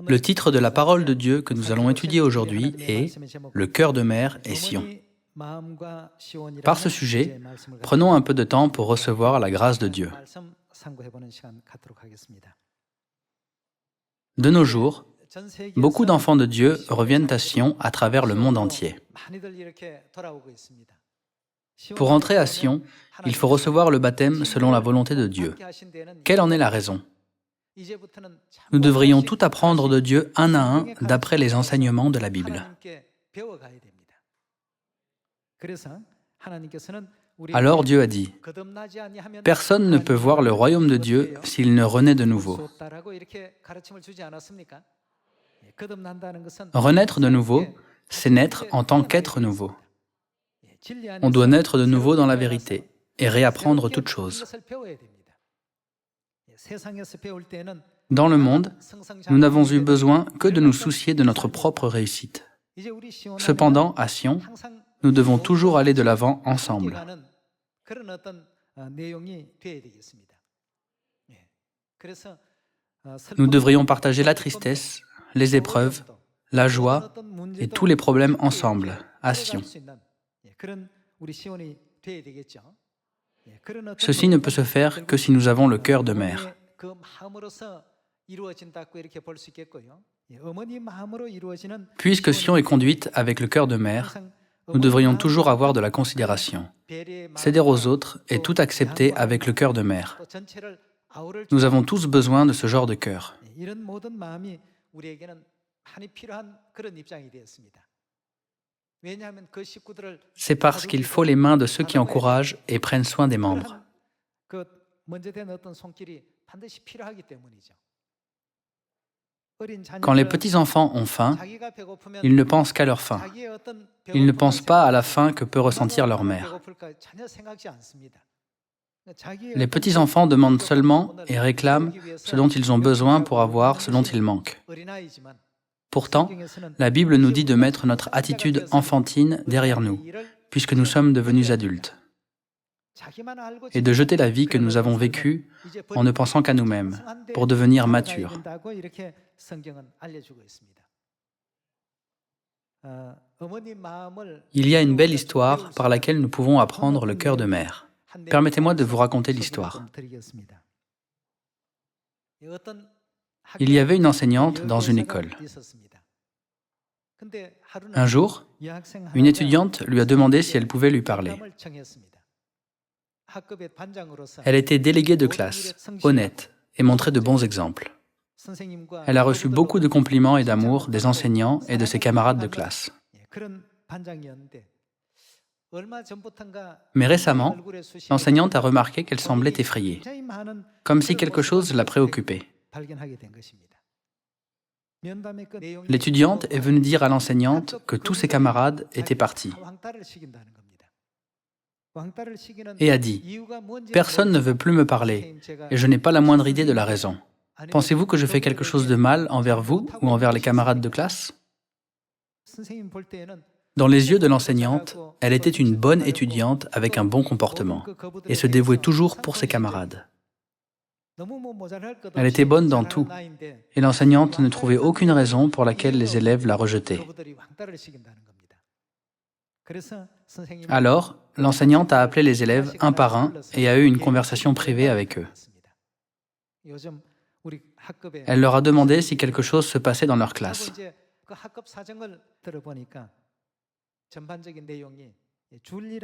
Le titre de la parole de Dieu que nous allons étudier aujourd'hui est « Le cœur de mère est Sion ». Par ce sujet, prenons un peu de temps pour recevoir la grâce de Dieu. De nos jours, beaucoup d'enfants de Dieu reviennent à Sion à travers le monde entier. Pour entrer à Sion, il faut recevoir le baptême selon la volonté de Dieu. Quelle en est la raison? Nous devrions tout apprendre de Dieu un à un d'après les enseignements de la Bible. Alors Dieu a dit, « Personne ne peut voir le royaume de Dieu s'il ne renaît de nouveau. » Renaître de nouveau, c'est naître en tant qu'être nouveau. On doit naître de nouveau dans la vérité et réapprendre toutes choses. Dans le monde, nous n'avons eu besoin que de nous soucier de notre propre réussite. Cependant, à Sion, nous devons toujours aller de l'avant ensemble. Nous devrions partager la tristesse, les épreuves, la joie et tous les problèmes ensemble, à Sion. Ceci ne peut se faire que si nous avons le cœur de mère. Puisque Sion est conduite avec le cœur de mère, nous devrions toujours avoir de la considération, céder aux autres et tout accepter avec le cœur de mère. Nous avons tous besoin de ce genre de cœur. C'est parce qu'il faut les mains de ceux qui encouragent et prennent soin des membres. Quand les petits-enfants ont faim, ils ne pensent qu'à leur faim. Ils ne pensent pas à la faim que peut ressentir leur mère. Les petits-enfants demandent seulement et réclament ce dont ils ont besoin pour avoir ce dont ils manquent. Pourtant, la Bible nous dit de mettre notre attitude enfantine derrière nous, puisque nous sommes devenus adultes, et de jeter la vie que nous avons vécue en ne pensant qu'à nous-mêmes, pour devenir matures. Il y a une belle histoire par laquelle nous pouvons apprendre le cœur de mère. Permettez-moi de vous raconter l'histoire. Il y avait une enseignante dans une école. Un jour, une étudiante lui a demandé si elle pouvait lui parler. Elle était déléguée de classe, honnête et montrait de bons exemples. Elle a reçu beaucoup de compliments et d'amour des enseignants et de ses camarades de classe. Mais récemment, l'enseignante a remarqué qu'elle semblait effrayée, comme si quelque chose la préoccupait. L'étudiante est venue dire à l'enseignante que tous ses camarades étaient partis et a dit « Personne ne veut plus me parler et je n'ai pas la moindre idée de la raison. Pensez-vous que je fais quelque chose de mal envers vous ou envers les camarades de classe ?» Dans les yeux de l'enseignante, elle était une bonne étudiante avec un bon comportement et se dévouait toujours pour ses camarades. Elle était bonne dans tout, et l'enseignante ne trouvait aucune raison pour laquelle les élèves la rejetaient. Alors, l'enseignante a appelé les élèves un par un et a eu une conversation privée avec eux. Elle leur a demandé si quelque chose se passait dans leur classe.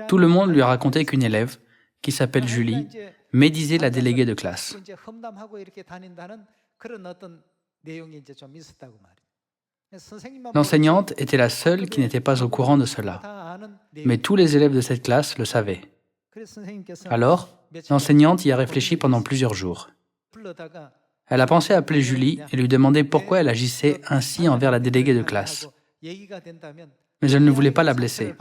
Tout le monde lui a raconté qu'une élève, qui s'appelle Julie, médisait la déléguée de classe. L'enseignante était la seule qui n'était pas au courant de cela, mais tous les élèves de cette classe le savaient. Alors, l'enseignante y a réfléchi pendant plusieurs jours. Elle a pensé appeler Julie et lui demander pourquoi elle agissait ainsi envers la déléguée de classe. Mais elle ne voulait pas la blesser.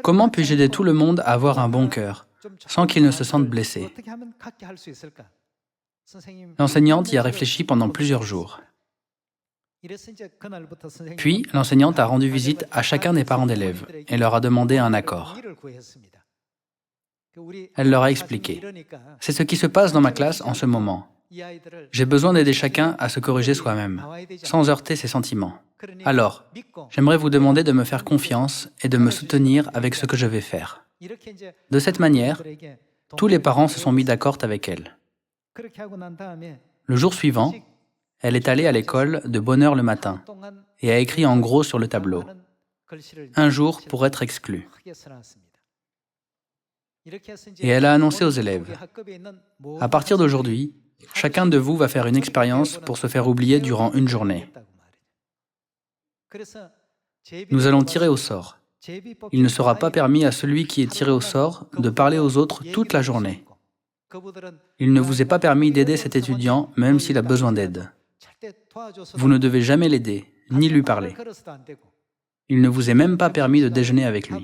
Comment puis-je aider tout le monde à avoir un bon cœur, sans qu'ils ne se sentent blessés? L'enseignante y a réfléchi pendant plusieurs jours. Puis, l'enseignante a rendu visite à chacun des parents d'élèves et leur a demandé un accord. Elle leur a expliqué « C'est ce qui se passe dans ma classe en ce moment. J'ai besoin d'aider chacun à se corriger soi-même, sans heurter ses sentiments. Alors, j'aimerais vous demander de me faire confiance et de me soutenir avec ce que je vais faire. De cette manière, tous les parents se sont mis d'accord avec elle. Le jour suivant, elle est allée à l'école de bonne heure le matin et a écrit en gros sur le tableau « Un jour pour être exclu ». Et elle a annoncé aux élèves « À partir d'aujourd'hui, chacun de vous va faire une expérience pour se faire oublier durant une journée. Nous allons tirer au sort. Il ne sera pas permis à celui qui est tiré au sort de parler aux autres toute la journée. Il ne vous est pas permis d'aider cet étudiant même s'il a besoin d'aide. Vous ne devez jamais l'aider, ni lui parler. Il ne vous est même pas permis de déjeuner avec lui. »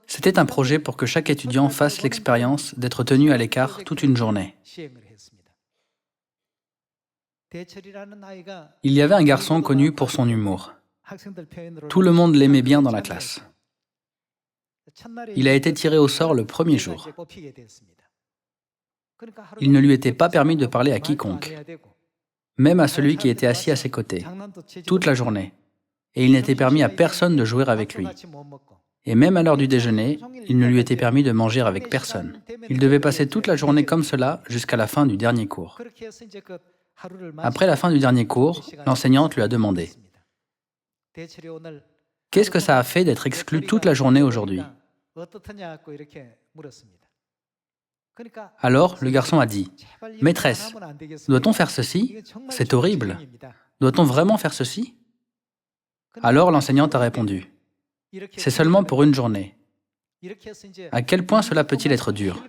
C'était un projet pour que chaque étudiant fasse l'expérience d'être tenu à l'écart toute une journée. Il y avait un garçon connu pour son humour. Tout le monde l'aimait bien dans la classe. Il a été tiré au sort le premier jour. Il ne lui était pas permis de parler à quiconque, même à celui qui était assis à ses côtés, toute la journée. Et il n'était permis à personne de jouer avec lui. Et même à l'heure du déjeuner, il ne lui était permis de manger avec personne. Il devait passer toute la journée comme cela jusqu'à la fin du dernier cours. Après la fin du dernier cours, l'enseignante lui a demandé « Qu'est-ce que ça a fait d'être exclu toute la journée aujourd'hui ?» Alors, le garçon a dit « Maîtresse, doit-on faire ceci? C'est horrible. Doit-on vraiment faire ceci ?» Alors l'enseignante a répondu « C'est seulement pour une journée. À quel point cela peut-il être dur?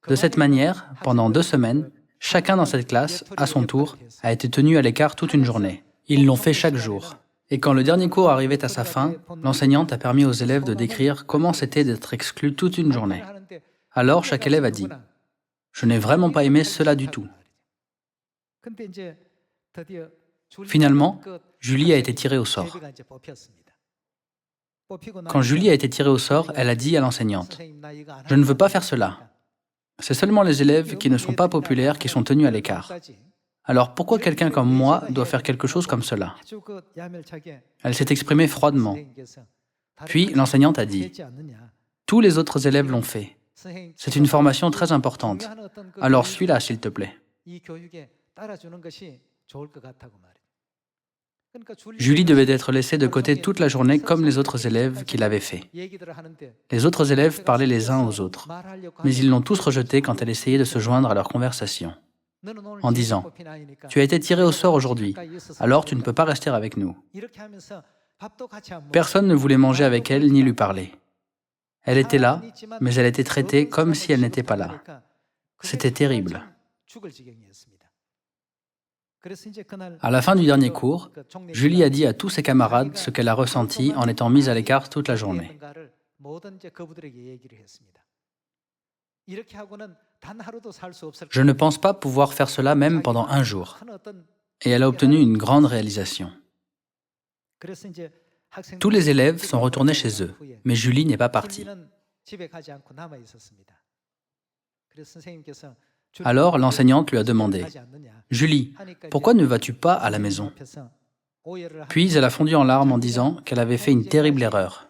De cette manière, pendant 2 semaines, chacun dans cette classe, à son tour, a été tenu à l'écart toute une journée. Ils l'ont fait chaque jour. Et quand le dernier cours arrivait à sa fin, l'enseignante a permis aux élèves de décrire comment c'était d'être exclu toute une journée. Alors chaque élève a dit « Je n'ai vraiment pas aimé cela du tout. » Finalement, Julie a été tirée au sort. Quand Julie a été tirée au sort, elle a dit à l'enseignante « Je ne veux pas faire cela. C'est seulement les élèves qui ne sont pas populaires qui sont tenus à l'écart. Alors pourquoi quelqu'un comme moi doit faire quelque chose comme cela ?» Elle s'est exprimée froidement. Puis l'enseignante a dit « Tous les autres élèves l'ont fait. C'est une formation très importante. Alors suis-la, s'il te plaît. » Julie devait être laissée de côté toute la journée comme les autres élèves qui l'avaient fait. Les autres élèves parlaient les uns aux autres, mais ils l'ont tous rejetée quand elle essayait de se joindre à leur conversation, en disant « Tu as été tiré au sort aujourd'hui, alors tu ne peux pas rester avec nous. » Personne ne voulait manger avec elle ni lui parler. Elle était là, mais elle était traitée comme si elle n'était pas là. C'était terrible. À la fin du dernier cours, Julie a dit à tous ses camarades ce qu'elle a ressenti en étant mise à l'écart toute la journée. Je ne pense pas pouvoir faire cela même pendant un jour. Et elle a obtenu une grande réalisation. Tous les élèves sont retournés chez eux, mais Julie n'est pas partie. Alors l'enseignante lui a demandé « Julie, pourquoi ne vas-tu pas à la maison ?» Puis elle a fondu en larmes en disant qu'elle avait fait une terrible erreur.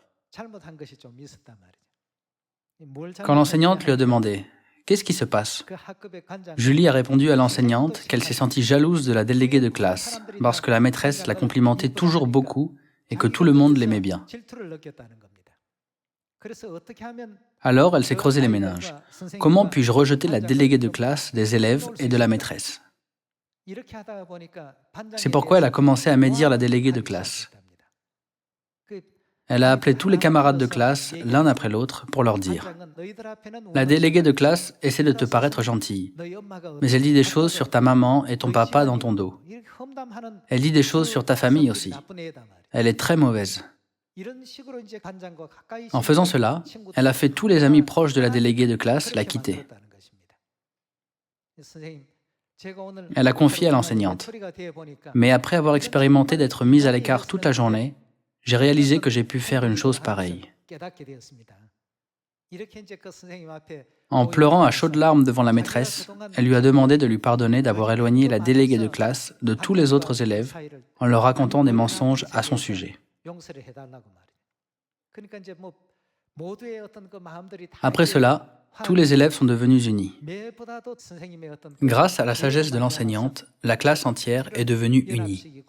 Quand l'enseignante lui a demandé « Qu'est-ce qui se passe ?» Julie a répondu à l'enseignante qu'elle s'est sentie jalouse de la déléguée de classe parce que la maîtresse la complimentait toujours beaucoup et que tout le monde l'aimait bien. Alors elle s'est creusé les méninges. Comment puis-je rejeter la déléguée de classe, des élèves et de la maîtresse? C'est pourquoi elle a commencé à médire la déléguée de classe. Elle a appelé tous les camarades de classe, l'un après l'autre, pour leur dire « La déléguée de classe essaie de te paraître gentille, mais elle dit des choses sur ta maman et ton papa dans ton dos. Elle dit des choses sur ta famille aussi. Elle est très mauvaise. » En faisant cela, elle a fait tous les amis proches de la déléguée de classe la quitter. Elle a confié à l'enseignante. Mais après avoir expérimenté d'être mise à l'écart toute la journée, j'ai réalisé que j'ai pu faire une chose pareille. En pleurant à chaudes larmes devant la maîtresse, elle lui a demandé de lui pardonner d'avoir éloigné la déléguée de classe de tous les autres élèves en leur racontant des mensonges à son sujet. Après cela, tous les élèves sont devenus unis. Grâce à la sagesse de l'enseignante, la classe entière est devenue unie.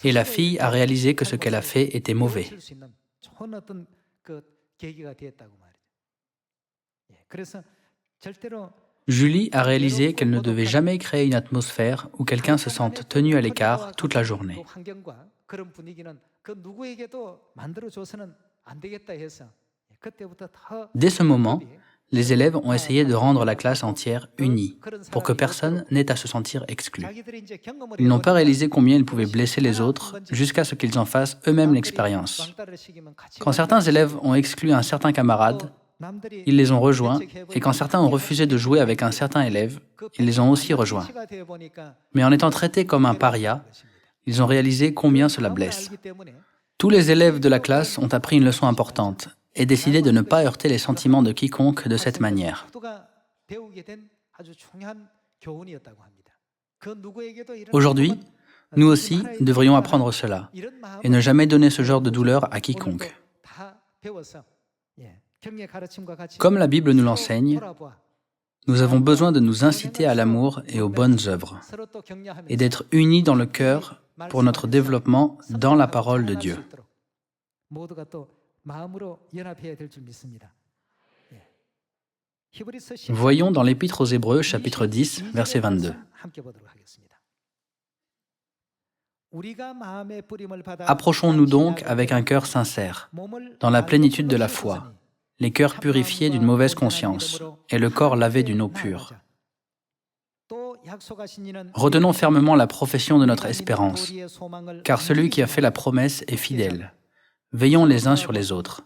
Et la fille a réalisé que ce qu'elle a fait était mauvais. Julie a réalisé qu'elle ne devait jamais créer une atmosphère où quelqu'un se sente tenu à l'écart toute la journée. Dès ce moment, les élèves ont essayé de rendre la classe entière unie, pour que personne n'ait à se sentir exclu. Ils n'ont pas réalisé combien ils pouvaient blesser les autres jusqu'à ce qu'ils en fassent eux-mêmes l'expérience. Quand certains élèves ont exclu un certain camarade, ils les ont rejoints, et quand certains ont refusé de jouer avec un certain élève, ils les ont aussi rejoints. Mais en étant traités comme un paria, ils ont réalisé combien cela blesse. Tous les élèves de la classe ont appris une leçon importante et décidé de ne pas heurter les sentiments de quiconque de cette manière. Aujourd'hui, nous aussi devrions apprendre cela et ne jamais donner ce genre de douleur à quiconque. Comme la Bible nous l'enseigne, nous avons besoin de nous inciter à l'amour et aux bonnes œuvres et d'être unis dans le cœur pour notre développement dans la parole de Dieu. Voyons dans l'Épître aux Hébreux, chapitre 10, verset 22. Approchons-nous donc avec un cœur sincère, dans la plénitude de la foi, les cœurs purifiés d'une mauvaise conscience et le corps lavé d'une eau pure. Retenons fermement la profession de notre espérance, car celui qui a fait la promesse est fidèle. Veillons les uns sur les autres.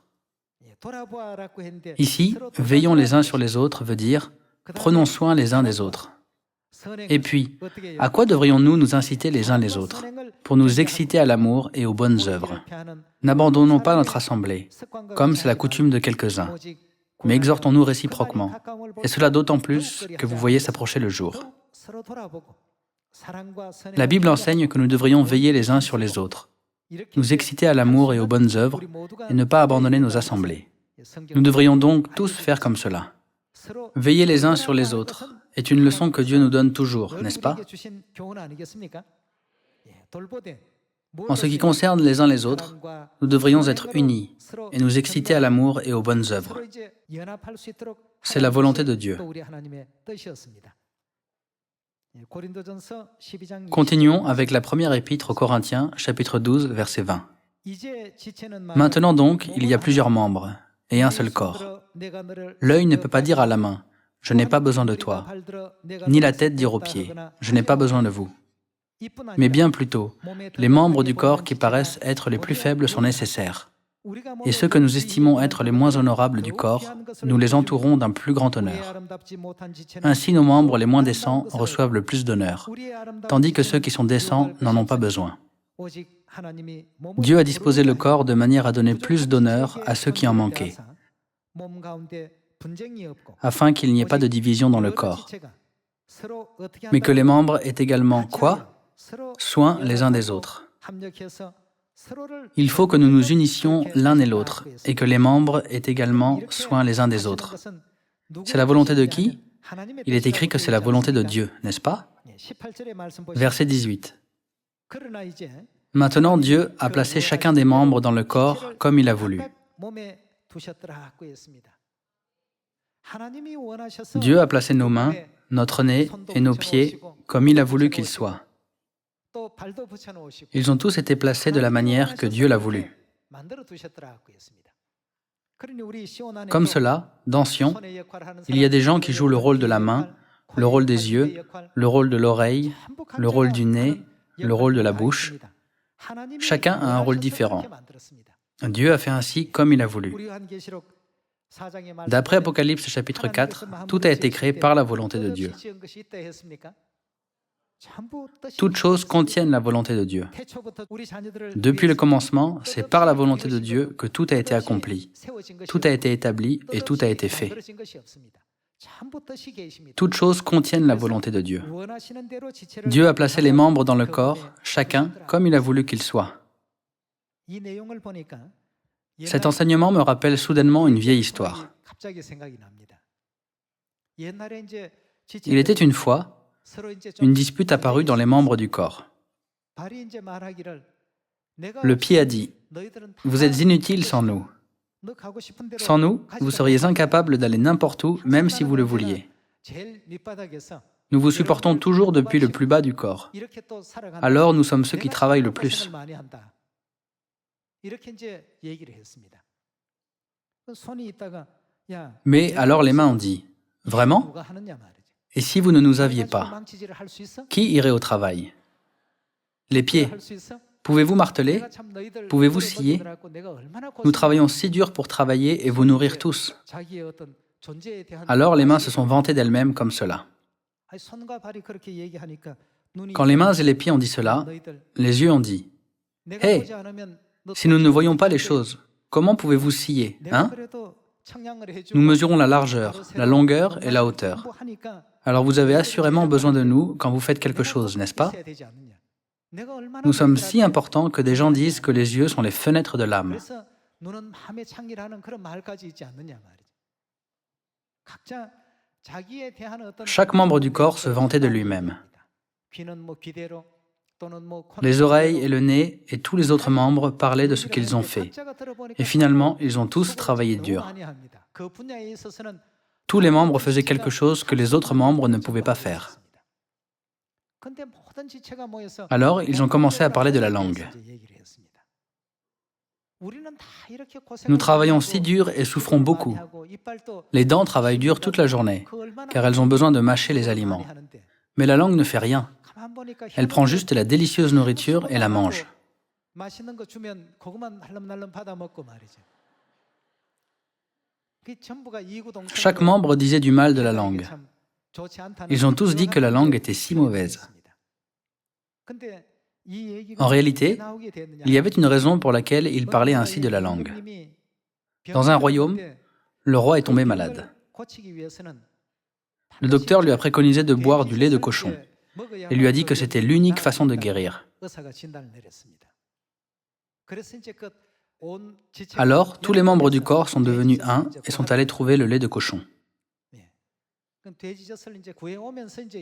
Ici, veillons les uns sur les autres veut dire prenons soin les uns des autres. Et puis, à quoi devrions-nous nous inciter les uns les autres? Pour nous exciter à l'amour et aux bonnes œuvres. N'abandonnons pas notre assemblée, comme c'est la coutume de quelques-uns, mais exhortons-nous réciproquement, et cela d'autant plus que vous voyez s'approcher le jour. La Bible enseigne que nous devrions veiller les uns sur les autres, nous exciter à l'amour et aux bonnes œuvres, et ne pas abandonner nos assemblées. Nous devrions donc tous faire comme cela. Veiller les uns sur les autres est une leçon que Dieu nous donne toujours, n'est-ce pas? En ce qui concerne les uns les autres, nous devrions être unis et nous exciter à l'amour et aux bonnes œuvres. C'est la volonté de Dieu. Continuons avec la première épître aux Corinthiens, chapitre 12, verset 20. Maintenant donc, il y a plusieurs membres et un seul corps. L'œil ne peut pas dire à la main, « Je n'ai pas besoin de toi », ni la tête dire aux pieds, « Je n'ai pas besoin de vous ». Mais bien plutôt, les membres du corps qui paraissent être les plus faibles sont nécessaires. Et ceux que nous estimons être les moins honorables du corps, nous les entourons d'un plus grand honneur. Ainsi, nos membres les moins décents reçoivent le plus d'honneur, tandis que ceux qui sont décents n'en ont pas besoin. Dieu a disposé le corps de manière à donner plus d'honneur à ceux qui en manquaient, afin qu'il n'y ait pas de division dans le corps, mais que les membres aient également quoi? Soin les uns des autres. Il faut que nous nous unissions l'un et l'autre, et que les membres aient également soin les uns des autres. C'est la volonté de qui? Il est écrit que c'est la volonté de Dieu, n'est-ce pas? Verset 18. Maintenant, Dieu a placé chacun des membres dans le corps comme il a voulu. Dieu a placé nos mains, notre nez et nos pieds comme il a voulu qu'ils soient. Ils ont tous été placés de la manière que Dieu l'a voulu. Comme cela, dans Sion, il y a des gens qui jouent le rôle de la main, le rôle des yeux, le rôle de l'oreille, le rôle du nez, le rôle de la bouche. Chacun a un rôle différent. Dieu a fait ainsi comme il a voulu. D'après Apocalypse chapitre 4, tout a été créé par la volonté de Dieu. Toutes choses contiennent la volonté de Dieu. Depuis le commencement, c'est par la volonté de Dieu que tout a été accompli, tout a été établi et tout a été fait. Toutes choses contiennent la volonté de Dieu. Dieu a placé les membres dans le corps, chacun comme il a voulu qu'il soit. Cet enseignement me rappelle soudainement une vieille histoire. Il était une fois une dispute apparue dans les membres du corps. Le pied a dit « Vous êtes inutiles sans nous. Sans nous, vous seriez incapables d'aller n'importe où, même si vous le vouliez. Nous vous supportons toujours depuis le plus bas du corps. Alors nous sommes ceux qui travaillent le plus. » Mais alors les mains ont dit « Vraiment ? Et si vous ne nous aviez pas, qui irait au travail ? Les pieds, pouvez-vous marteler ? Pouvez-vous scier ? Nous travaillons si dur pour travailler et vous nourrir tous. » Alors les mains se sont vantées d'elles-mêmes comme cela. Quand les mains et les pieds ont dit cela, les yeux ont dit « Hé, si nous ne voyons pas les choses, comment pouvez-vous scier, hein ? Nous mesurons la largeur, la longueur et la hauteur. Alors vous avez assurément besoin de nous quand vous faites quelque chose, n'est-ce pas ? Nous sommes si importants que des gens disent que les yeux sont les fenêtres de l'âme. Chaque membre du corps se vantait de lui-même. Les oreilles et le nez et tous les autres membres parlaient de ce qu'ils ont fait. Et finalement, ils ont tous travaillé dur. Tous les membres faisaient quelque chose que les autres membres ne pouvaient pas faire. Alors, ils ont commencé à parler de la langue. Nous travaillons si dur et souffrons beaucoup. Les dents travaillent dur toute la journée, car elles ont besoin de mâcher les aliments. Mais la langue ne fait rien. Elle prend juste la délicieuse nourriture et la mange. Chaque membre disait du mal de la langue. Ils ont tous dit que la langue était si mauvaise. En réalité, il y avait une raison pour laquelle ils parlaient ainsi de la langue. Dans un royaume, le roi est tombé malade. Le docteur lui a préconisé de boire du lait de cochon et lui a dit que c'était l'unique façon de guérir. Alors, tous les membres du corps sont devenus un et sont allés trouver le lait de cochon.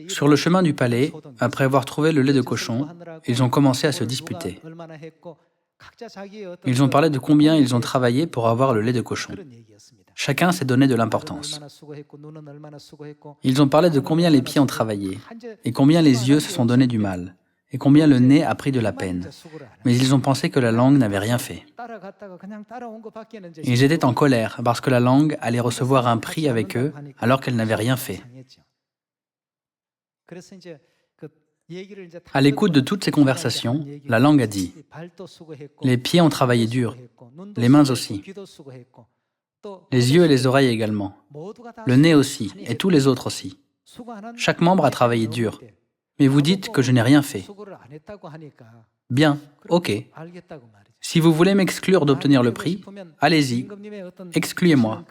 Sur le chemin du palais, après avoir trouvé le lait de cochon, ils ont commencé à se disputer. Ils ont parlé de combien ils ont travaillé pour avoir le lait de cochon. Chacun s'est donné de l'importance. Ils ont parlé de combien les pieds ont travaillé, et combien les yeux se sont donné du mal, et combien le nez a pris de la peine. Mais ils ont pensé que la langue n'avait rien fait. Ils étaient en colère parce que la langue allait recevoir un prix avec eux alors qu'elle n'avait rien fait. À l'écoute de toutes ces conversations, la langue a dit « Les pieds ont travaillé dur, les mains aussi, les yeux et les oreilles également, le nez aussi, et tous les autres aussi. Chaque membre a travaillé dur, mais vous dites que je n'ai rien fait. Bien, ok. Si vous voulez m'exclure d'obtenir le prix, allez-y, excluez-moi.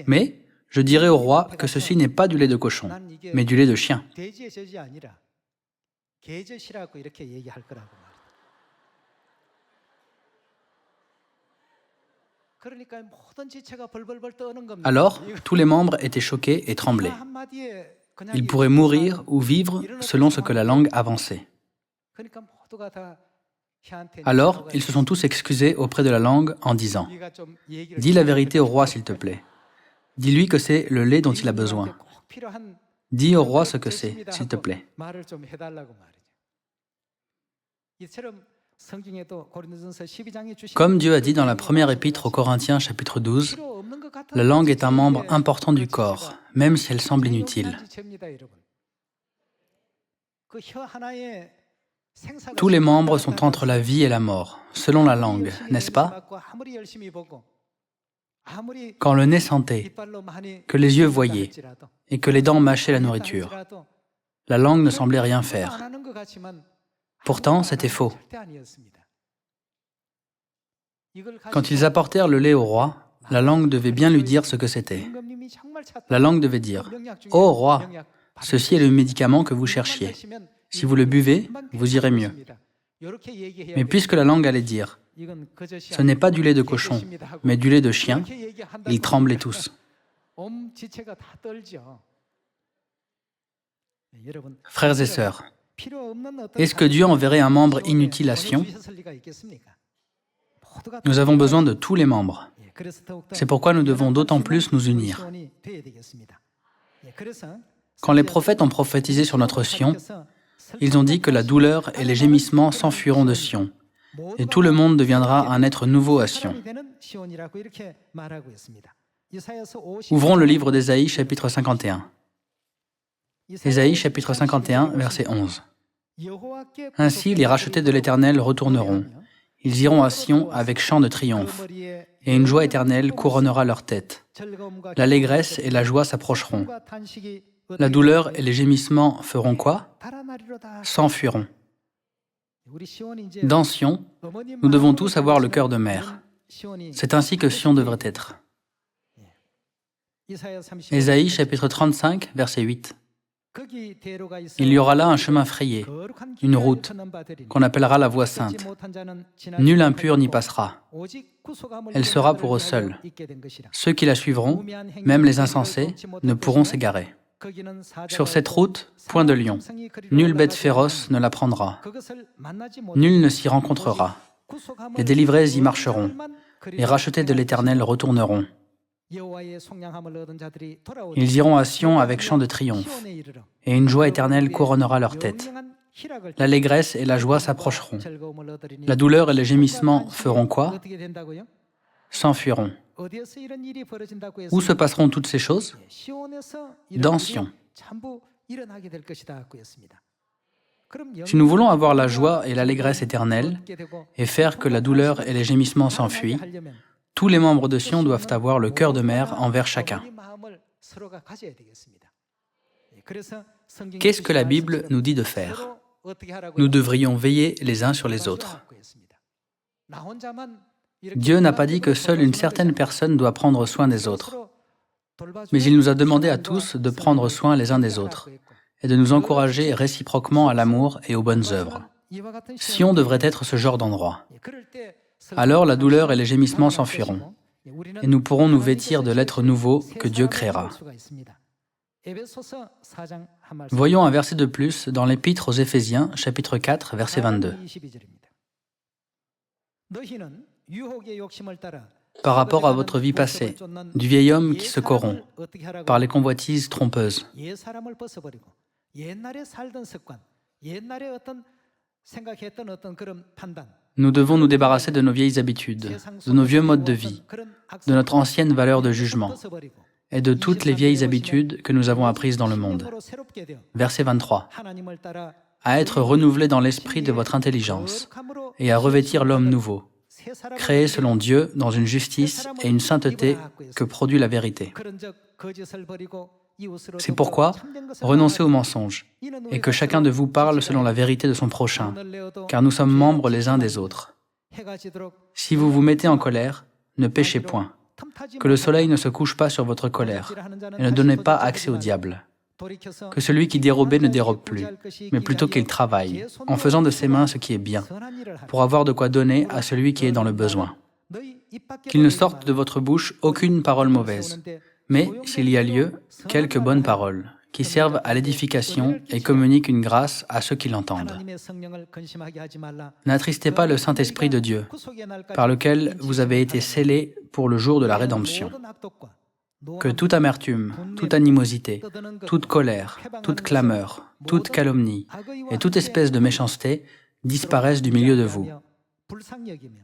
Mais je dirai au roi que ceci n'est pas du lait de cochon, mais du lait de chien. » Alors, tous les membres étaient choqués et tremblaient. Ils pourraient mourir ou vivre selon ce que la langue avançait. Alors, ils se sont tous excusés auprès de la langue en disant « Dis la vérité au roi, s'il te plaît. Dis-lui que c'est le lait dont il a besoin. Dis au roi ce que c'est, s'il te plaît. » Comme Dieu a dit dans la première épître aux Corinthiens, chapitre 12, la langue est un membre important du corps, même si elle semble inutile. Tous les membres sont entre la vie et la mort, selon la langue, n'est-ce pas? Quand le nez sentait, que les yeux voyaient et que les dents mâchaient la nourriture, la langue ne semblait rien faire. Pourtant, c'était faux. Quand ils apportèrent le lait au roi, la langue devait bien lui dire ce que c'était. La langue devait dire « Ô roi, ceci est le médicament que vous cherchiez. Si vous le buvez, vous irez mieux. » Mais puisque la langue allait dire « Ce n'est pas du lait de cochon, mais du lait de chien », ils tremblaient tous. Frères et sœurs, est-ce que Dieu enverrait un membre inutile à Sion? Nous avons besoin de tous les membres. C'est pourquoi nous devons d'autant plus nous unir. Quand les prophètes ont prophétisé sur notre Sion, ils ont dit que la douleur et les gémissements s'enfuiront de Sion, et tout le monde deviendra un être nouveau à Sion. Ouvrons le livre d'Ésaïe, chapitre 51. Ésaïe, chapitre 51, verset 11. « Ainsi les rachetés de l'Éternel retourneront. Ils iront à Sion avec chant de triomphe, et une joie éternelle couronnera leur tête. L'allégresse et la joie s'approcheront. La douleur et les gémissements feront quoi? S'enfuiront. » Dans Sion, nous devons tous avoir le cœur de mère. C'est ainsi que Sion devrait être. Ésaïe, chapitre 35, verset 8. Il y aura là un chemin frayé, une route, qu'on appellera la voie sainte. Nul impur n'y passera. Elle sera pour eux seuls. Ceux qui la suivront, même les insensés, ne pourront s'égarer. Sur cette route, point de lion. Nulle bête féroce ne la prendra. Nul ne s'y rencontrera. Les délivrés y marcheront. Les rachetés de l'Éternel retourneront. Ils iront à Sion avec chant de triomphe, et une joie éternelle couronnera leur tête. L'allégresse et la joie s'approcheront. La douleur et les gémissements feront quoi? S'enfuiront. Où se passeront toutes ces choses? Dans Sion. Si nous voulons avoir la joie et l'allégresse éternelle, et faire que la douleur et les gémissements s'enfuient, tous les membres de Sion doivent avoir le cœur de mère envers chacun. Qu'est-ce que la Bible nous dit de faire? Nous devrions veiller les uns sur les autres. Dieu n'a pas dit que seule une certaine personne doit prendre soin des autres, mais il nous a demandé à tous de prendre soin les uns des autres et de nous encourager réciproquement à l'amour et aux bonnes œuvres. Sion devrait être ce genre d'endroit. Alors la douleur et les gémissements s'enfuiront, et nous pourrons nous vêtir de l'être nouveau que Dieu créera. Voyons un verset de plus dans l'Épître aux Éphésiens, chapitre 4, verset 22. Par rapport à votre vie passée, du vieil homme qui se corrompt par les convoitises trompeuses. Nous devons nous débarrasser de nos vieilles habitudes, de nos vieux modes de vie, de notre ancienne valeur de jugement et de toutes les vieilles habitudes que nous avons apprises dans le monde. Verset 23. À être renouvelés dans l'esprit de votre intelligence et à revêtir l'homme nouveau, créé selon Dieu dans une justice et une sainteté que produit la vérité. C'est pourquoi, renoncez aux mensonges, et que chacun de vous parle selon la vérité de son prochain, car nous sommes membres les uns des autres. Si vous vous mettez en colère, ne péchez point. Que le soleil ne se couche pas sur votre colère, et ne donnez pas accès au diable. Que celui qui dérobait ne dérobe plus, mais plutôt qu'il travaille, en faisant de ses mains ce qui est bien, pour avoir de quoi donner à celui qui est dans le besoin. Qu'il ne sorte de votre bouche aucune parole mauvaise, mais, s'il y a lieu, quelques bonnes paroles, qui servent à l'édification et communiquent une grâce à ceux qui l'entendent. N'attristez pas le Saint-Esprit de Dieu, par lequel vous avez été scellés pour le jour de la rédemption. Que toute amertume, toute animosité, toute colère, toute clameur, toute calomnie et toute espèce de méchanceté disparaissent du milieu de vous.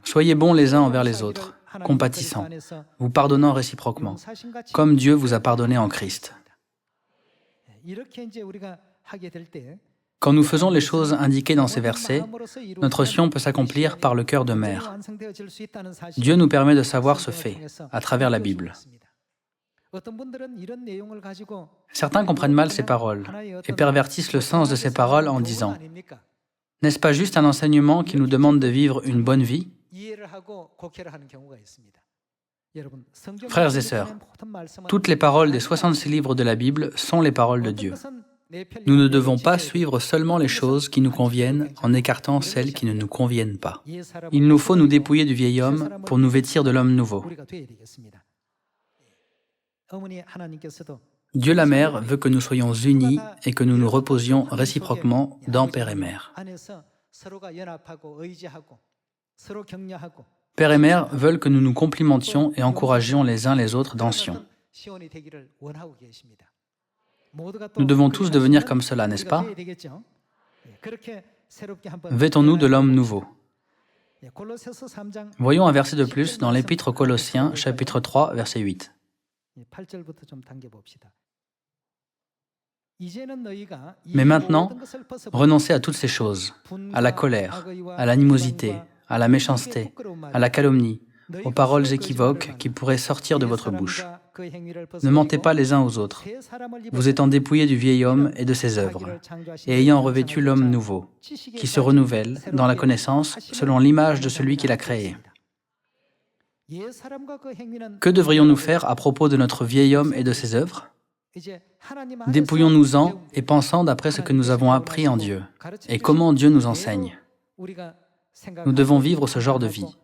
Soyez bons les uns envers les autres, compatissants, vous pardonnant réciproquement, comme Dieu vous a pardonné en Christ. Quand nous faisons les choses indiquées dans ces versets, notre sion peut s'accomplir par le cœur de mère. Dieu nous permet de savoir ce fait à travers la Bible. Certains comprennent mal ces paroles et pervertissent le sens de ces paroles en disant « N'est-ce pas juste un enseignement qui nous demande de vivre une bonne vie ?» Frères et sœurs, toutes les paroles des 66 livres de la Bible sont les paroles de Dieu. Nous ne devons pas suivre seulement les choses qui nous conviennent en écartant celles qui ne nous conviennent pas. Il nous faut nous dépouiller du vieil homme pour nous vêtir de l'homme nouveau. Dieu la Mère veut que nous soyons unis et que nous nous reposions réciproquement dans Père et Mère. Père et Mère veulent que nous nous complimentions et encouragions les uns les autres dans Sion. Nous devons tous devenir comme cela, n'est-ce pas? Vêtons-nous de l'homme nouveau. Voyons un verset de plus dans l'Épître aux Colossiens, chapitre 3, verset 8. Mais maintenant, renoncez à toutes ces choses, à la colère, à l'animosité, à la méchanceté, à la calomnie, aux paroles équivoques qui pourraient sortir de votre bouche. Ne mentez pas les uns aux autres, vous étant dépouillés du vieil homme et de ses œuvres, et ayant revêtu l'homme nouveau, qui se renouvelle dans la connaissance selon l'image de celui qui l'a créé. Que devrions-nous faire à propos de notre vieil homme et de ses œuvres? Dépouillons-nous-en et pensons d'après ce que nous avons appris en Dieu et comment Dieu nous enseigne. Nous devons vivre ce genre de vie.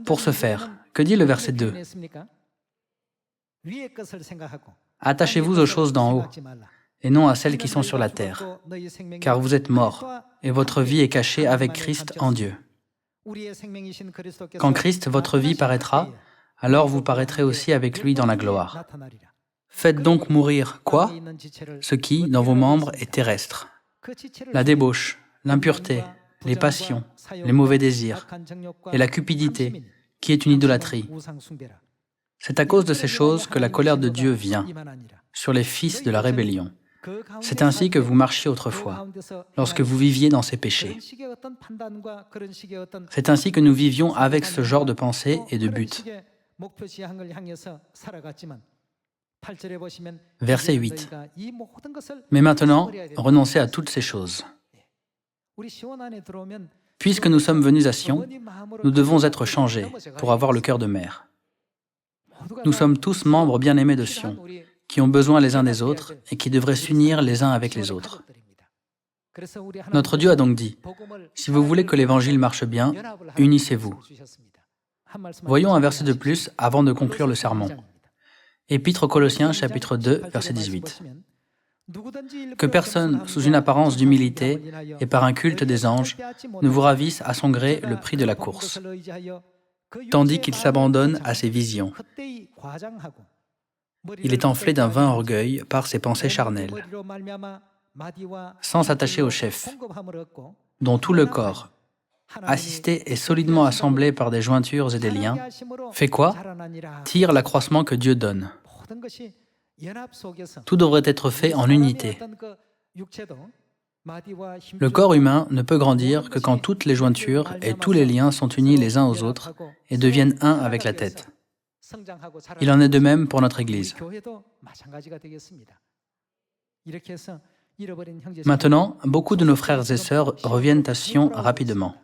Pour ce faire, que dit le verset 2? Attachez-vous aux choses d'en haut et non à celles qui sont sur la terre, car vous êtes morts et votre vie est cachée avec Christ en Dieu. Quand Christ, votre vie, paraîtra, alors vous paraîtrez aussi avec lui dans la gloire. Faites donc mourir quoi? Ce qui, dans vos membres, est terrestre. La débauche, l'impureté, les passions, les mauvais désirs et la cupidité, qui est une idolâtrie. C'est à cause de ces choses que la colère de Dieu vient sur les fils de la rébellion. C'est ainsi que vous marchiez autrefois, lorsque vous viviez dans ces péchés. C'est ainsi que nous vivions avec ce genre de pensée et de but. Verset 8. Mais maintenant, renoncez à toutes ces choses. Puisque nous sommes venus à Sion, nous devons être changés pour avoir le cœur de mère. Nous sommes tous membres bien-aimés de Sion, qui ont besoin les uns des autres et qui devraient s'unir les uns avec les autres. Notre Dieu a donc dit, si vous voulez que l'Évangile marche bien, unissez-vous. Voyons un verset de plus avant de conclure le sermon. Épître aux Colossiens, chapitre 2, verset 18. Que personne, sous une apparence d'humilité et par un culte des anges, ne vous ravisse à son gré le prix de la course, tandis qu'il s'abandonne à ses visions. Il est enflé d'un vain orgueil par ses pensées charnelles, sans s'attacher au chef, dont tout le corps, assisté et solidement assemblé par des jointures et des liens, fait quoi? Tire l'accroissement que Dieu donne. Tout devrait être fait en unité. Le corps humain ne peut grandir que quand toutes les jointures et tous les liens sont unis les uns aux autres et deviennent un avec la tête. Il en est de même pour notre Église. Maintenant, beaucoup de nos frères et sœurs reviennent à Sion rapidement.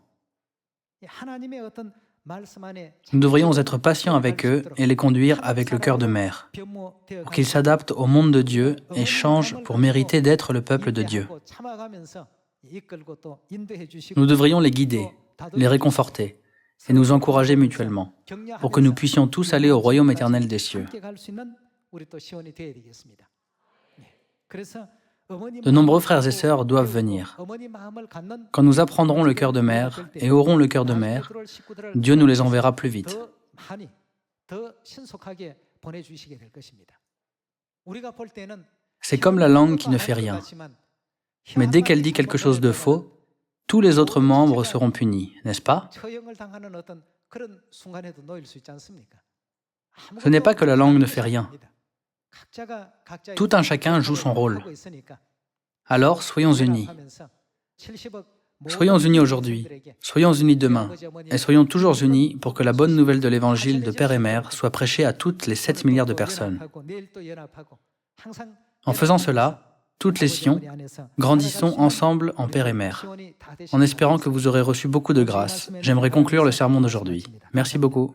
Nous devrions être patients avec eux et les conduire avec le cœur de mère, pour qu'ils s'adaptent au monde de Dieu et changent pour mériter d'être le peuple de Dieu. Nous devrions les guider, les réconforter et nous encourager mutuellement, pour que nous puissions tous aller au royaume éternel des cieux. De nombreux frères et sœurs doivent venir. Quand nous apprendrons le cœur de mère et aurons le cœur de mère, Dieu nous les enverra plus vite. C'est comme la langue qui ne fait rien. Mais dès qu'elle dit quelque chose de faux, tous les autres membres seront punis, n'est-ce pas? Ce n'est pas que la langue ne fait rien. Tout un chacun joue son rôle. Alors, soyons unis. Soyons unis aujourd'hui, soyons unis demain, et soyons toujours unis pour que la bonne nouvelle de l'Évangile de Père et Mère soit prêchée à toutes les 7 milliards de personnes. En faisant cela, toutes les Sions, grandissons ensemble en Père et Mère. En espérant que vous aurez reçu beaucoup de grâce, j'aimerais conclure le sermon d'aujourd'hui. Merci beaucoup.